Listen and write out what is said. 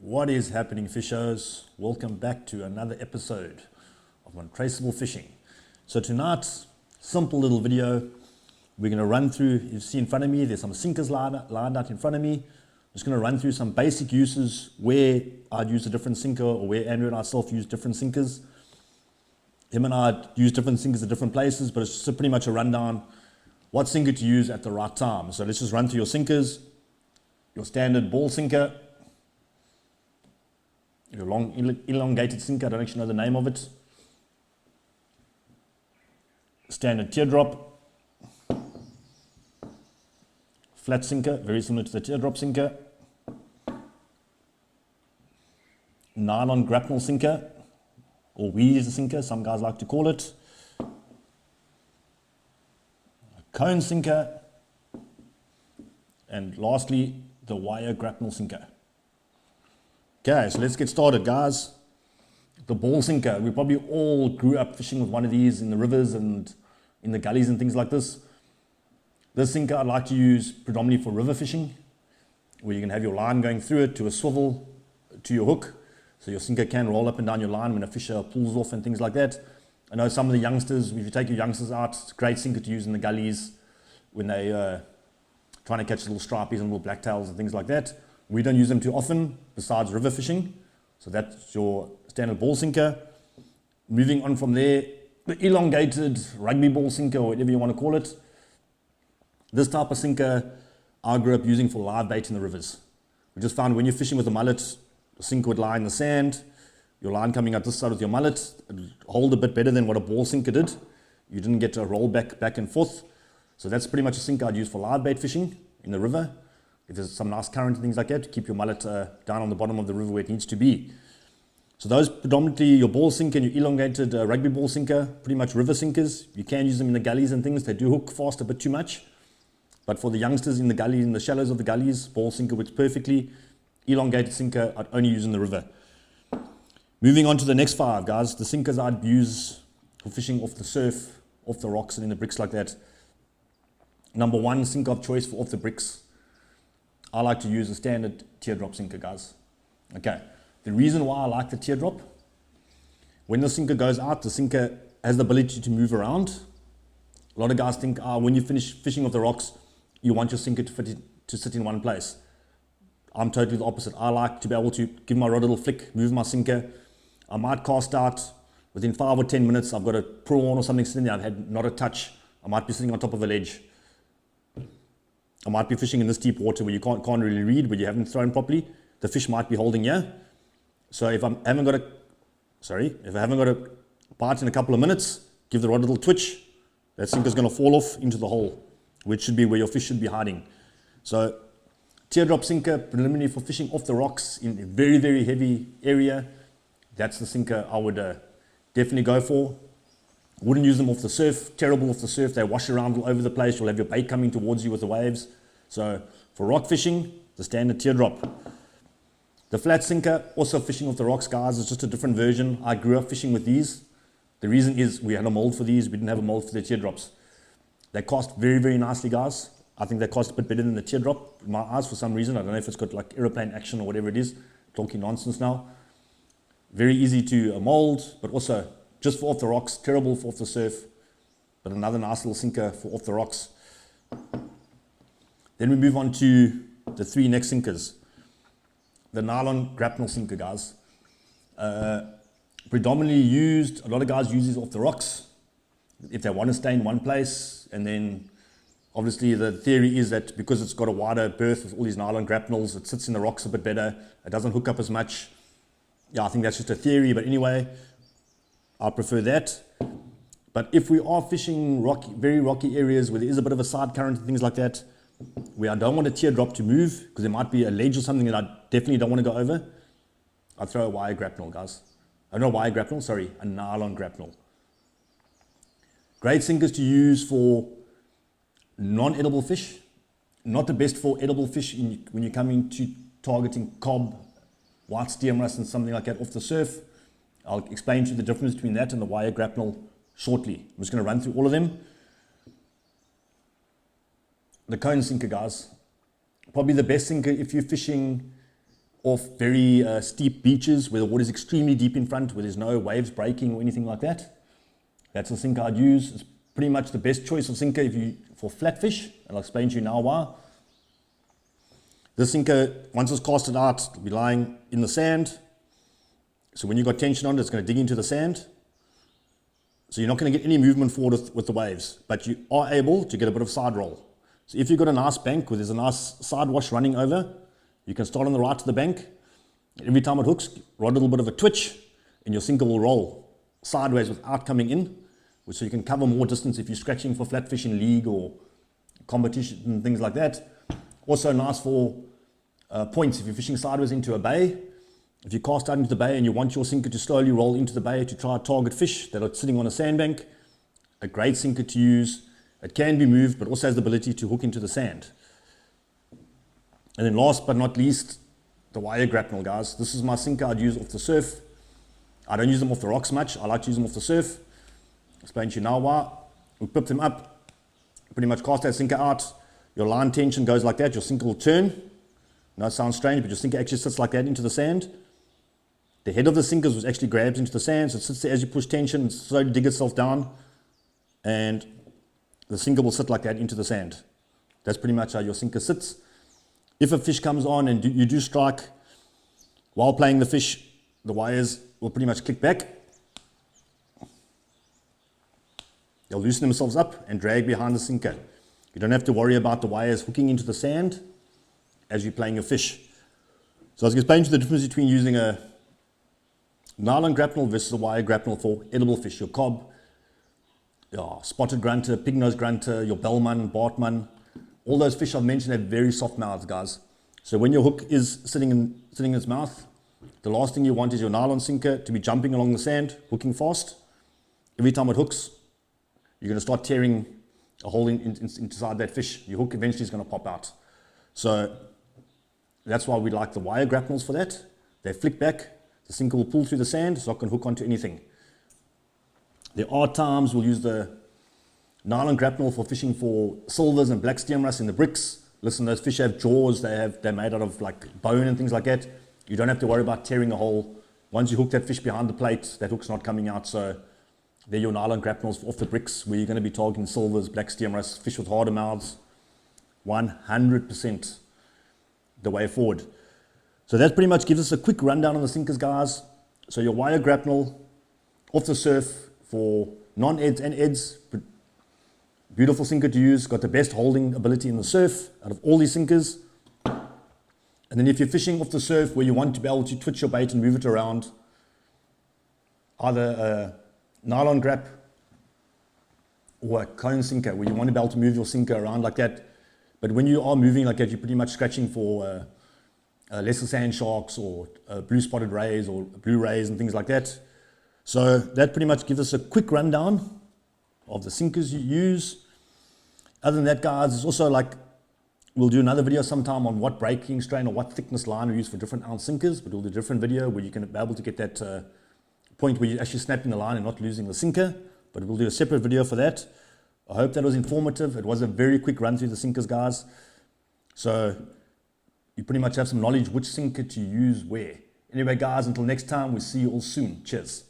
What is happening, fishers? Welcome back to another episode of Untraceable Fishing. So tonight, simple little video. We're going to run through, you see in front of me, there's some sinkers lined out in front of me. I'm just going to run through some basic uses where I'd use a different sinker or where Andrew and I self use different sinkers. Him and I use different sinkers at different places, but it's just pretty much a rundown what sinker to use at the right time. So let's just run through your sinkers. Your standard ball sinker, your long elongated sinker, I don't actually know the name of it. Standard teardrop, flat sinker, very similar to the teardrop sinker. Nylon grapnel sinker, or weed sinker, some guys like to call it. A cone sinker, and lastly, the wire grapnel sinker. Okay, so let's get started, guys. The ball sinker, we probably all grew up fishing with one of these in the rivers and in the gullies and things like this. This sinker I'd like to use predominantly for river fishing, where you can have your line going through it to a swivel to your hook, so your sinker can roll up and down your line when a fisher pulls off and things like that. I know some of the youngsters, if you take your youngsters out, it's a great sinker to use in the gullies when they trying to catch little stripies and little blacktails and things like that. We don't use them too often besides river fishing. So that's your standard ball sinker. Moving on from there, the elongated rugby ball sinker, or whatever you want to call it. This type of sinker I grew up using for live bait in the rivers. We just found when you're fishing with a mullet, the sinker would lie in the sand, your line coming out this side with your mullet, it'd hold a bit better than what a ball sinker did. You didn't get to roll back and forth. So that's pretty much a sinker I'd use for live bait fishing in the river. If there's some nice current and things like that, to keep your mullet down on the bottom of the river where it needs to be. So those predominantly your ball sinker and your elongated rugby ball sinker, pretty much river sinkers. You can use them in the gullies and things. They do hook fast a bit too much. But for the youngsters in the gullies, in the shallows of the gullies, ball sinker works perfectly. Elongated sinker, I'd only use in the river. Moving on to the next five, guys. The sinkers I'd use for fishing off the surf, off the rocks and in the bricks like that. Number one sinker of choice for off the bricks, I like to use a standard teardrop sinker, guys. Okay, the reason why I like the teardrop, when the sinker goes out, the sinker has the ability to move around. A lot of guys think when you finish fishing off the rocks, you want your sinker to sit in one place. I'm totally the opposite. I like to be able to give my rod a little flick, move my sinker. I might cast out within 5 or 10 minutes. I've got a prawn or something sitting there. I've had not a touch. I might be sitting on top of a ledge. I might be fishing in this deep water where you can't really read, where you haven't thrown properly. The fish might be holding here. So if I haven't got a bite in a couple of minutes, give the rod a little twitch. That sinker's going to fall off into the hole, which should be where your fish should be hiding. So teardrop sinker, preliminary for fishing off the rocks in a very, very heavy area. That's the sinker I would definitely go for. Wouldn't use them off the surf, terrible off the surf. They wash around all over the place. You'll have your bait coming towards you with the waves. So for rock fishing, the standard teardrop. The flat sinker, also fishing off the rocks, guys, is just a different version. I grew up fishing with these. The reason is we had a mold for these. We didn't have a mold for the teardrops. They cast very, very nicely, guys. I think they cast a bit better than the teardrop in my eyes for some reason. I don't know if it's got like aeroplane action or whatever it is. Talking nonsense now. Very easy to mold, but also just for off the rocks, terrible for off the surf, but another nice little sinker for off the rocks. Then we move on to the three next sinkers. The nylon grapnel sinker, guys. Predominantly used, a lot of guys use these off the rocks if they want to stay in one place. And then obviously the theory is that because it's got a wider berth with all these nylon grapnels, it sits in the rocks a bit better. It doesn't hook up as much. Yeah, I think that's just a theory, but anyway, I prefer that. But if we are fishing very rocky areas where there is a bit of a side current and things like that, where I don't want a teardrop to move, because there might be a ledge or something that I definitely don't want to go over, I throw a wire grapnel, guys. Not a wire grapnel, sorry, a nylon grapnel. Great sinkers to use for non-edible fish. Not the best for edible fish when you're coming to targeting cob, white steam rust and something like that off the surf. I'll explain to you the difference between that and the wire grapnel shortly. I'm just going to run through all of them. The cone sinker, guys. Probably the best sinker if you're fishing off very steep beaches where the water is extremely deep in front, where there's no waves breaking or anything like that. That's the sinker I'd use. It's pretty much the best choice of sinker for flatfish, and I'll explain to you now why. This sinker, once it's casted out, it'll be lying in the sand. So when you've got tension on it, it's going to dig into the sand. So you're not going to get any movement forward with the waves, but you are able to get a bit of side roll. So if you've got a nice bank where there's a nice side wash running over, you can start on the right of the bank. Every time it hooks, rod a little bit of a twitch, and your sinker will roll sideways without coming in, so you can cover more distance if you're scratching for flatfish in league or competition and things like that. Also nice for points if you're fishing sideways into a bay. If you cast out into the bay and you want your sinker to slowly roll into the bay to try to target fish that are sitting on a sandbank, a great sinker to use. It can be moved, but also has the ability to hook into the sand. And then last but not least, the wire grapnel, guys. This is my sinker I'd use off the surf. I don't use them off the rocks much. I like to use them off the surf. Explain to you now why. We pip them up, pretty much cast that sinker out. Your line tension goes like that. Your sinker will turn. Now it sounds strange, but your sinker actually sits like that into the sand. The head of the sinker actually grabs into the sand, so it sits there as you push tension, slowly dig itself down, and the sinker will sit like that into the sand. That's pretty much how your sinker sits. If a fish comes on and you do strike while playing the fish, the wires will pretty much click back. They'll loosen themselves up and drag behind the sinker. You don't have to worry about the wires hooking into the sand as you're playing your fish. So I was explaining to you the difference between using a nylon grapnel versus a wire grapnel for edible fish. Your cob, your spotted grunter, pig-nosed grunter, your bellman, bartman, all those fish I've mentioned have very soft mouths, guys. So when your hook is sitting in its mouth, the last thing you want is your nylon sinker to be jumping along the sand, hooking fast. Every time it hooks, you're going to start tearing a hole inside that fish. Your hook eventually is going to pop out. So that's why we like the wire grapnels for that. They flick back. The sinker will pull through the sand, so I can hook onto anything. There are times we'll use the nylon grapnel for fishing for silvers and black stem wrasse in the bricks. Listen, those fish have jaws. They're made out of like bone and things like that. You don't have to worry about tearing a hole. Once you hook that fish behind the plate, that hook's not coming out. So they're your nylon grapnels off the bricks where you're going to be targeting silvers, black stem wrasse, fish with harder mouths. 100% the way forward. So that pretty much gives us a quick rundown on the sinkers, guys. So your wire grapnel off the surf for non-eds and eds. Beautiful sinker to use. Got the best holding ability in the surf out of all these sinkers. And then if you're fishing off the surf where you want to be able to twitch your bait and move it around, either a nylon grap or a cone sinker where you want to be able to move your sinker around like that. But when you are moving like that, you're pretty much scratching for lesser sand sharks or blue spotted rays or blue rays and things like that. So that pretty much gives us a quick rundown of the sinkers you use. Other than that, guys, it's also like we'll do another video sometime on what breaking strain or what thickness line we use for different ounce sinkers, but we'll do a different video where you can be able to get that point where you're actually snapping the line and not losing the sinker, but we'll do a separate video for that. I hope that was informative. It was a very quick run through the sinkers, guys. So you pretty much have some knowledge which sinker to use where. Anyway, guys, until next time, we'll see you all soon. Cheers.